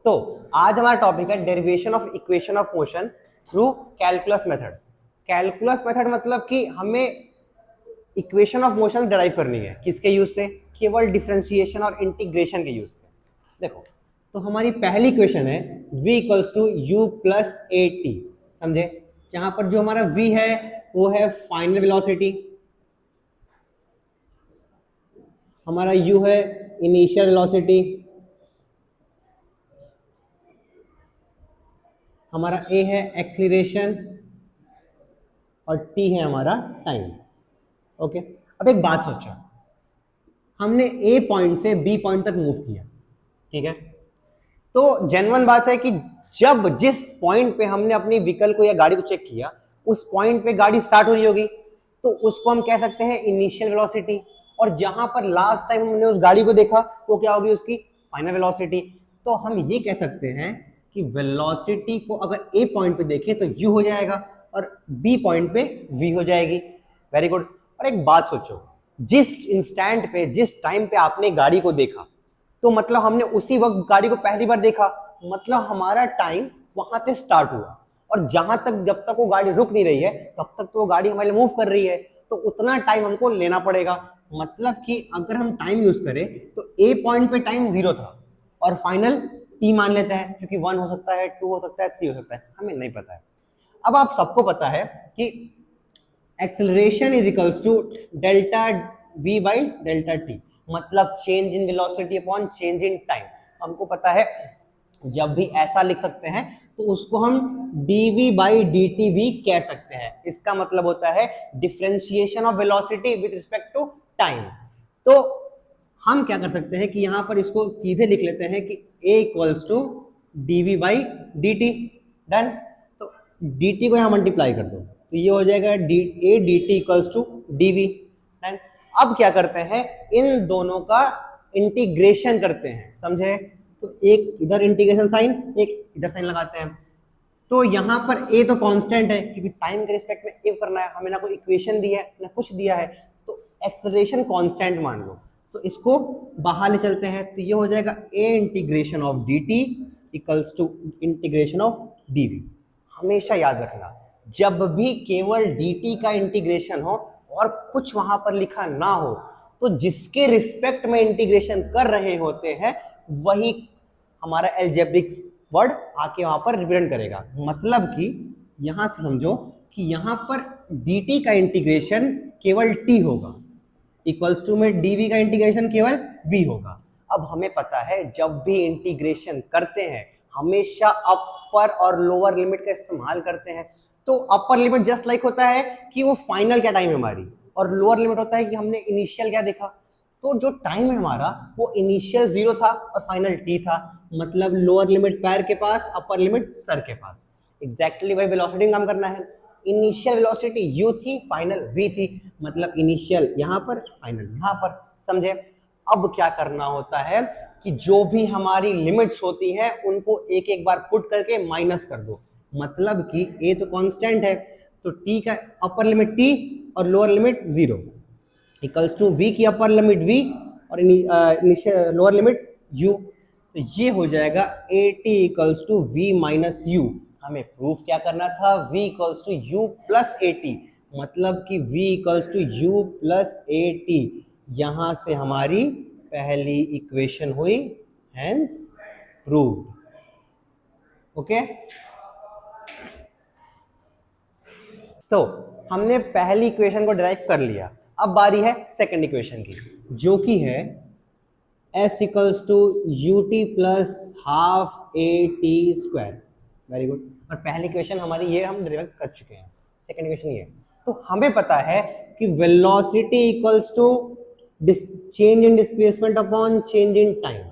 तो आज हमारा टॉपिक है derivation of equation of motion through calculus method. Calculus method मतलब कि हमें इक्वेशन ऑफ मोशन डिराइव करनी है किसके यूज से? केवल डिफरेंशिएशन और इंटीग्रेशन के यूज से। देखो, तो हमारी पहली इक्वेशन है v equals to u plus a t. समझे? जहां पर जो हमारा v है वो है फाइनल वेलोसिटी, हमारा u है इनिशियल वेलोसिटी, हमारा a है एक्सीलरेशन और t है हमारा टाइम। ओके, अब एक बात सोचो, हमने a पॉइंट से b पॉइंट तक मूव किया, ठीक है? तो जेन्युइन बात है कि जब जिस पॉइंट पे हमने अपनी व्हीकल को या गाड़ी को चेक किया उस पॉइंट पे गाड़ी स्टार्ट हो रही होगी, तो उसको हम कह सकते हैं इनिशियल वेलोसिटी। और जहां पर लास्ट टाइम हमने उस गाड़ी को देखा वो क्या होगी? उसकी फाइनल वेलोसिटी। तो हम ये कह सकते हैं कि वेलोसिटी को अगर ए पॉइंट पे देखें तो यू हो जाएगा और बी पॉइंट पे वी हो जाएगी। Very good. और एक बात सोचो, जिस इंस्टेंट पे जिस टाइम पे आपने गाड़ी को देखा तो मतलब हमने उसी वक्त गाड़ी को पहली बार देखा, मतलब हमारा टाइम वहां से स्टार्ट हुआ और जहां तक जब तक वो गाड़ी रुक नहीं रही है तब तक तो वो गाड़ी हमारे लिए मूव कर रही है, तो उतना टाइम हमको लेना पड़ेगा। मतलब कि अगर हम टाइम यूज करें तो ए पॉइंट पे टाइम 0 था और फाइनल टी मान लेते हैं, क्योंकि 1 हो सकता है, 2 हो सकता है, 3 हो सकता है, हमें नहीं पता है। अब आप सबको पता है कि acceleration is equals to delta v by delta T, मतलब change in velocity upon change in time. हमको पता है जब भी ऐसा लिख सकते हैं तो उसको हम dv बाई dt भी कह सकते हैं। इसका मतलब होता है differentiation of velocity with respect to time. तो हम क्या कर सकते हैं कि यहां पर इसको सीधे लिख लेते हैं कि a equals to dv by dt। Done. तो dt को यहां मल्टीप्लाई कर दो तो ये हो जाएगा a dt equals to dv। अब क्या करते हैं, इन दोनों का इंटीग्रेशन करते हैं। समझे? तो एक इधर इंटीग्रेशन साइन, एक इधर साइन लगाते हैं। तो यहां पर a तो कांस्टेंट है क्योंकि टाइम के रिस्पेक्ट में a करना है, हमें ना कोई इक्वेशन दी है ना कुछ दिया है, तो एक्सेलरेशन कांस्टेंट मान लो। तो इसको बाहर ले चलते हैं तो ये हो जाएगा a integration of dt equals to integration of dv। हमेशा याद रखना, जब भी केवल dt का इंटीग्रेशन हो और कुछ वहां पर लिखा ना हो तो जिसके रिस्पेक्ट में इंटीग्रेशन कर रहे होते हैं वही हमारा एल्जेब्रिक वर्ड आके वहां पर रिप्रेजेंट करेगा। मतलब कि यहां से समझो कि यहां पर dt का इंटीग्रेशन केवल t होगा, इक्वल्स टू में dv का इंटीग्रेशन केवल v होगा। अब हमें पता है जब भी इंटीग्रेशन करते हैं हमेशा अपर और लोअर लिमिट का इस्तेमाल करते हैं। तो अपर लिमिट जस्ट लाइक होता है कि वो फाइनल क्या टाइम है हमारी, और लोअर लिमिट होता है कि हमने इनिशियल क्या देखा। तो जो टाइम है हमारा वो इनिशियल 0 था और फाइनल t था, मतलब लोअर लिमिट पैर के पास, अपर लिमिट सर के पास। एग्जैक्टली वही वेलोसिटी में काम करना है। इनिशियल वेलोसिटी u थी, फाइनल v थी, मतलब इनिशियल यहां पर, फाइनल यहां पर। समझे? अब क्या करना होता है कि जो भी हमारी लिमिट्स होती हैं उनको एक एक बार पुट करके माइनस कर दो। मतलब कि a तो कांस्टेंट है तो t का अपर लिमिट t और lower limit 0 equals to v की अपर लिमिट v और लोअर लिमिट u। तो ये हो जाएगा at equals to v minus u। हमें प्रूफ क्या करना था? v equals to u plus at, मतलब कि v equals to u plus at। यहां से हमारी पहली इक्वेशन हुई, हेंस प्रूव्ड। ओके, तो हमने पहली इक्वेशन को डिराइव कर लिया। अब बारी है सेकंड इक्वेशन की, जो कि है s equals to u t plus half a t square. Very good. और पहली इक्वेशन हमारी ये हम डिराइव कर चुके हैं, सेकंड इक्वेशन ये। तो हमें पता है कि velocity equals to change in displacement upon change in time,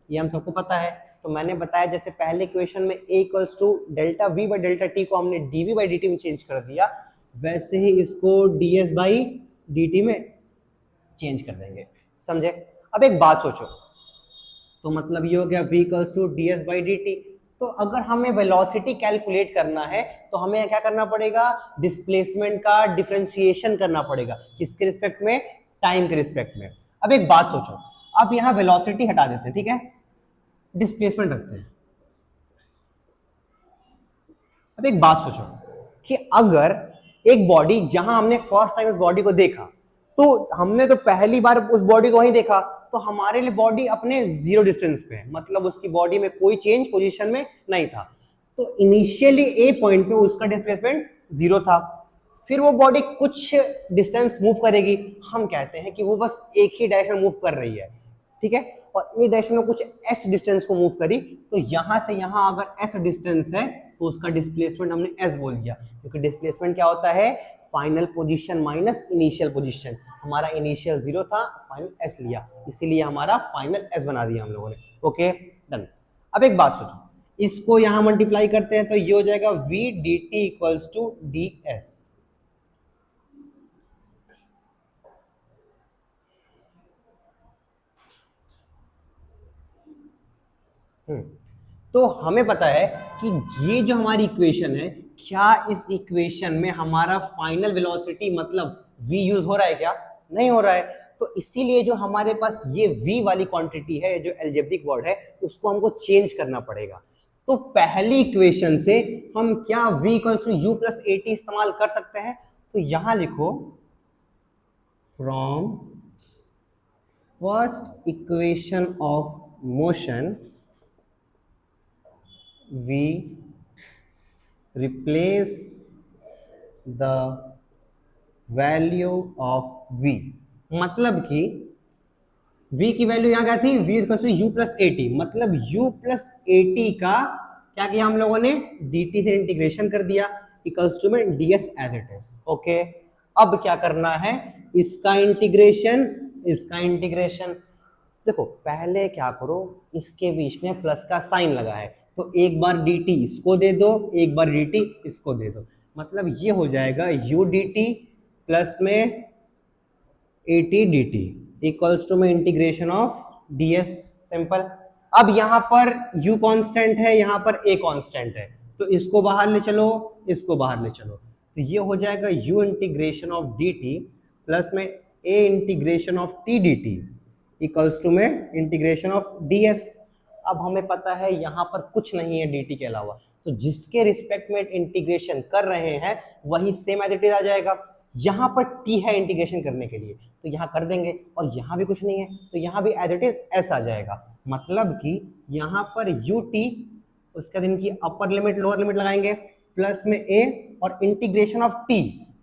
ये हम सबको पता है। तो मैंने बताया जैसे पहले इक्वेशन में a equals to delta v by delta t को हमने dv बाई dt में चेंज कर दिया, वैसे ही इसको ds बाई dt में चेंज कर देंगे। समझे? अब एक बात सोचो, तो मतलब ये हो गया v equals to ds by dt। तो अगर हमें वेलोसिटी कैलकुलेट करना है तो हमें क्या करना पड़ेगा? डिस्प्लेसमेंट का डिफरेंशिएशन करना पड़ेगा। किसके रिस्पेक्ट में? टाइम के रिस्पेक्ट में। अब एक बात सोचो, अब यहां वेलोसिटी हटा देते हैं, ठीक है, डिस्प्लेसमेंट रखते हैं। अब एक बात सोचो कि अगर एक बॉडी, जहां हमने फर्स्ट टाइम उस बॉडी को देखा, तो हमने तो पहली बार उस बॉडी को वहीं देखा, तो हमारे लिए बॉडी अपने जीरो डिस्टेंस पे है, मतलब उसकी बॉडी में कोई चेंज पोजीशन में नहीं था। तो इनिशियली ए पॉइंट पे उसका डिस्प्लेसमेंट जीरो था, फिर वो बॉडी कुछ डिस्टेंस मूव करेगी, हम कहते हैं कि वो बस एक ही डायरेक्शन मूव कर रही है, ठीक है, और ए डायरेक्शन में कुछ एस डिस्टेंस को मूव करी, तो यहां से यहां अगर एस डिस्टेंस है तो उसका डिस्प्लेसमेंट हमने एस बोल दिया, क्योंकि डिस्प्लेसमेंट क्या होता है, final position minus initial position. हमारा इनिशियल जीरो था, फाइनल एस लिया, इसीलिए हमारा फाइनल एस बना दिया हम लोगों ने। Okay done. अब एक बात सोचो, इसको यहां मल्टीप्लाई करते हैं तो ये हो जाएगा v dt equals to d s. तो हमें पता है कि ये जो हमारी इक्वेशन है, क्या इस इक्वेशन में हमारा फाइनल वेलोसिटी मतलब v यूज हो रहा है क्या? नहीं हो रहा है। तो इसीलिए जो हमारे पास ये v वाली क्वांटिटी है, जो एल्जेब्रिक वर्ड है, उसको हमको चेंज करना पड़ेगा। तो पहली इक्वेशन से हम क्या v equals to u plus a t इस्तेमाल कर सकते हैं, तो यहां लिखो from first equation of motion we replace the value of v, मतलब कि v की वैल्यू यहां क्या थी, v equal to u plus a t, मतलब u प्लस ए टी का क्या किया हम लोगों ने, dt से इंटीग्रेशन कर दिया, इक्वल्स टू में df as it is. Okay, अब क्या करना है, इसका इंटीग्रेशन, इसका इंटीग्रेशन। देखो पहले क्या करो, इसके बीच में प्लस का साइन लगा है, तो एक बार dt इसको दे दो, एक बार dt इसको दे दो, मतलब ये हो जाएगा u dt प्लस में a t d t equals to में इंटीग्रेशन ऑफ ds। सिंपल। अब यहां पर u कांस्टेंट है, यहां पर a कांस्टेंट है, तो इसको बाहर ले चलो, इसको बाहर ले चलो, तो ये हो जाएगा u integration of dt plus में a integration of t dt equals to में इंटीग्रेशन ऑफ ds। अब हमें पता है यहां पर कुछ नहीं है dt के अलावा, तो जिसके रिस्पेक्ट में इंटीग्रेशन कर रहे हैं वही सेम एज इट इज आ जाएगा। यहां पर t है इंटीग्रेशन करने के लिए, तो यहां कर देंगे, और यहां भी कुछ नहीं है तो यहां भी एज इट इज s आ जाएगा, मतलब कि यहां पर ut, उसके दिन की अपर लिमिट लोअर लिमिट लगाएंगे, प्लस में a और इंटीग्रेशन ऑफ t।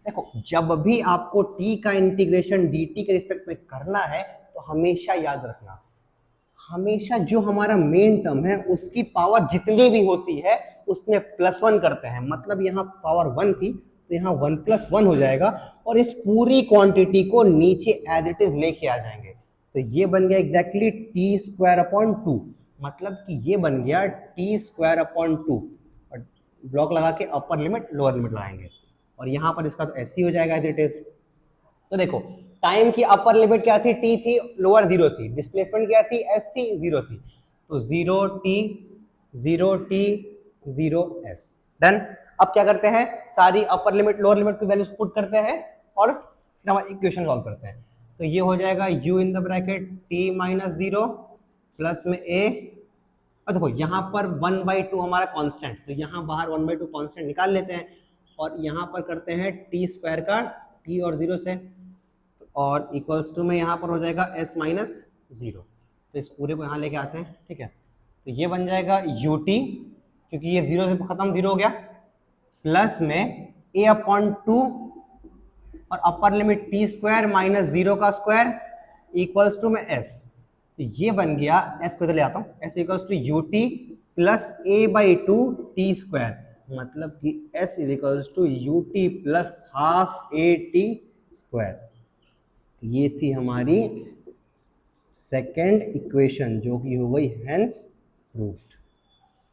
देखो जब भी आपको t का इंटीग्रेशन dt के रिस्पेक्ट में करना है तो हमेशा याद रखना, हमेशा जो हमारा मेन टर्म है उसकी पावर जितनी भी होती है उसमें +1 करते हैं, मतलब यहाँ पावर 1 थी तो यहाँ 1 + 1 हो जाएगा, और इस पूरी क्वांटिटी को नीचे एज इट इज लेके आ जाएंगे, तो ये बन गया एग्जैक्टली t²/2, मतलब कि ये बन गया t²/2, और ब्लॉक लगा के अपर लिमिट लोअर लिमिट लगाएंगे, और यहाँ पर इसका तो ऐसे ही हो जाएगा एज इट इज। तो देखो टाइम की अपर लिमिट क्या थी, t थी, लोअर 0 थी, डिस्प्लेसमेंट क्या थी, s थी, 0 थी, तो 0t 0t 0s डन। अब क्या करते हैं, सारी अपर लिमिट लोअर लिमिट की वैल्यूज पुट करते हैं और फिर हम इक्वेशन सॉल्व करते हैं। तो ये हो जाएगा u in the bracket t - 0 plus में a, और देखो यहाँ पर 1/2 हमारा कांस्टेंट, तो यहाँ बाहर 1/2 कांस्टेंट निकाल लेते हैं, और यहाँ पर करते हैं t² का t और 0 से, और इक्वल्स टू में यहाँ पर हो जाएगा s - 0, तो इस पूरे को यहाँ लेके आते हैं, ठीक है, तो ये बन जाएगा ut, क्योंकि ये 0 से खत्म, 0 हो गया, प्लस में a/2 और अपर लिमिट t² - 0 का स्क्वायर इक्वल्स टू में s, तो ये बन गया, s को इधर ले आता हूँ, s equals to ut plus a/2 t², मतलब कि s equals to ut plus half at²। ये थी हमारी सेकेंड इक्वेशन, जो कि हो गई हेंस प्रूव्ड।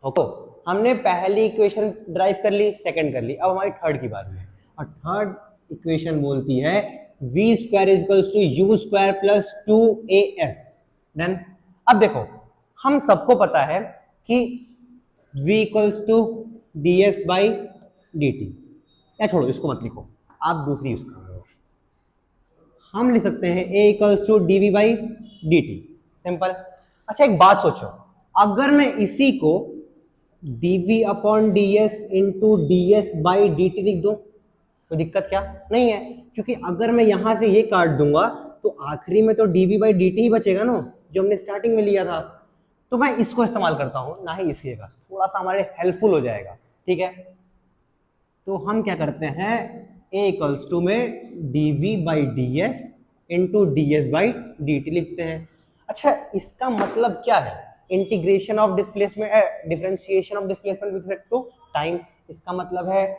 ओके, हमने पहली इक्वेशन ड्राइव कर ली, सेकंड कर ली, अब हमारी थर्ड की बारी है, और थर्ड इक्वेशन बोलती है v² equals to u² plus 2as done. अब देखो हम सबको पता है कि v equals to ds by dt, या छोड़ो इसको मत लिखो, आप दूसरी यूज करो, हम लिख सकते हैं a equals to dv by dt, simple. अच्छा एक बात सोचो, अगर मैं इसी को dv upon ds into ds by dt लिख दो, कोई दिक्कत क्या नहीं है, क्योंकि अगर मैं यहां से ये काट दूंगा तो आखिरी में तो dv बाई dt ही बचेगा ना, जो हमने स्टार्टिंग में लिया था। तो मैं इसको इस्तेमाल करता हूं, ना ही इसलिए का, थोड़ा सा हमारे हेल्पफुल हो जाएगा, ठीक है। तो हम क्या करते हैं, a इक्वल्स टू में dv by ds into ds by dt लिखते हैं। अच्छा, इसका मतलब क्या है, integration of displacement, differentiation of displacement with respect to time, इसका मतलब है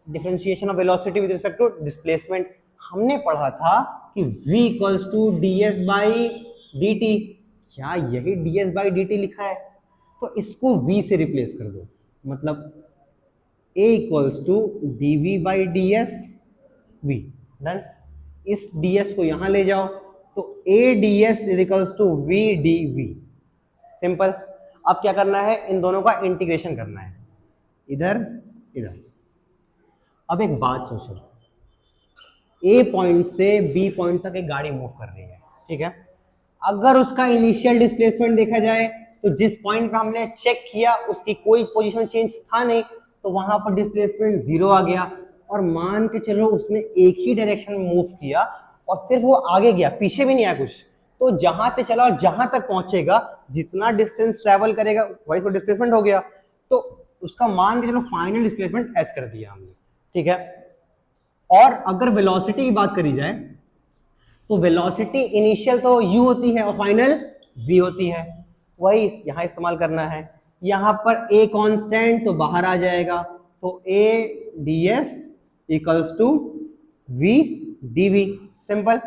differentiation of velocity with respect to displacement. हमने पढ़ा था कि v equals to ds by dt, क्या यही ds बाई dt लिखा है, तो इसको v से रिप्लेस कर दो, मतलब a equals to dv by ds v, done. इस ds को यहां ले जाओ तो a ds equals to v dv, simple. अब क्या करना है, इन दोनों का इंटीग्रेशन करना है, इधर इधर। अब एक बात सोचो, ए पॉइंट से बी पॉइंट तक एक गाड़ी मूव कर रही है, ठीक है। अगर उसका इनिशियल डिस्प्लेसमेंट देखा जाए तो जिस पॉइंट पे हमने चेक किया उसकी कोई पोजीशन चेंज था नहीं, तो वहां पर डिस्प्लेसमेंट 0 आ गया। और मान के चलो उसने एक ही डायरेक्शन में मूव किया और सिर्फ वो आगे गया, पीछे भी नहीं आया कुछ, तो जहां से चला और जहां तक पहुंचेगा, जितना डिस्टेंस ट्रेवल करेगा वही तो डिस्प्लेसमेंट हो गया। तो उसका मान के चलो फाइनल डिस्प्लेसमेंट एस कर दिया हमने, ठीक है। और अगर वेलोसिटी की बात करी जाए तो वेलोसिटी इनिशियल तो u होती है और फाइनल v होती है, वही यहां इस्तेमाल करना है। यहां पर a कांस्टेंट तो बाहर आ जाएगा, तो a ds equals to v dv, simple.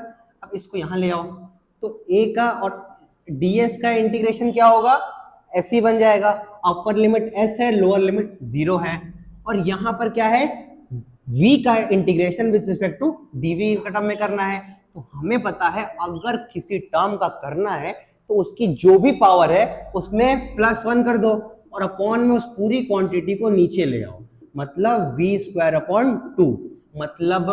अब इसको यहां ले आओ तो a का और ds का इंटीग्रेशन क्या होगा, ऐसे ही बन जाएगा। अपर लिमिट s है, लोअर लिमिट 0 है, और यहां पर क्या है, v का integration with respect to dv का टर्म में करना है। तो हमें पता है अगर किसी टर्म का करना है तो उसकी जो भी पावर है उसमें +1 कर दो और अपॉन में उस पूरी क्वांटिटी को नीचे ले आओ, मतलब v स्क्वायर अपॉन 2, मतलब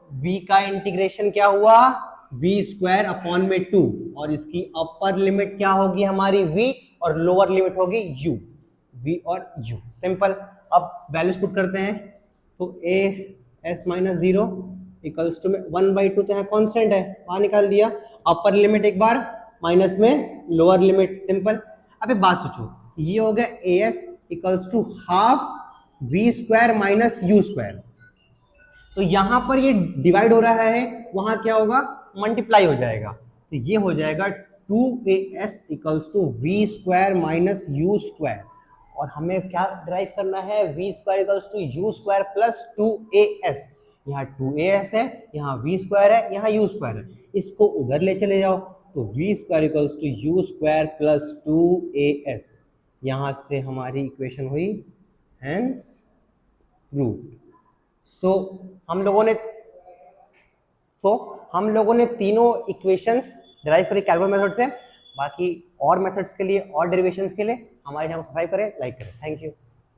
v का इंटीग्रेशन क्या हुआ, v स्क्वायर अपॉन में 2, और इसकी अपर लिमिट क्या होगी हमारी v, और लोअर लिमिट होगी u, v और u, सिंपल। अब वैल्यूज पुट करते हैं, तो a s minus 0 equals to में 1/2 तो है कांस्टेंट है, वहां निकाल दिया। अपर लिमिट एक बार माइनस में लोअर लिमिट, सिंपल। अब एक बात सोचो, ये हो गया as equals to half v square minus u square, तो यहां पर ये डिवाइड हो रहा है, वहां क्या होगा, मल्टीप्लाई हो जाएगा, तो ये हो जाएगा 2as equals to v square minus u square. और हमें क्या ड्राइव करना है, v square equals to u square plus 2as, यहाँ 2as है, यहाँ v स्क्वायर है, यहाँ u स्क्वायर है, इसको उधर ले चले जाओ तो v square equals to u square plus 2as, यहाँ से हमारी इक्वेशन हुई हेंस प्रूव्ड। सो हम लोगों ने तीनों इक्वेशंस डिराइव करी कैलकुलस मेथड से। बाकी और मेथड्स के लिए और डेरिवेशंस के लिए हमारे चैनल को सब्सक्राइब करें, लाइक करें। Thank you.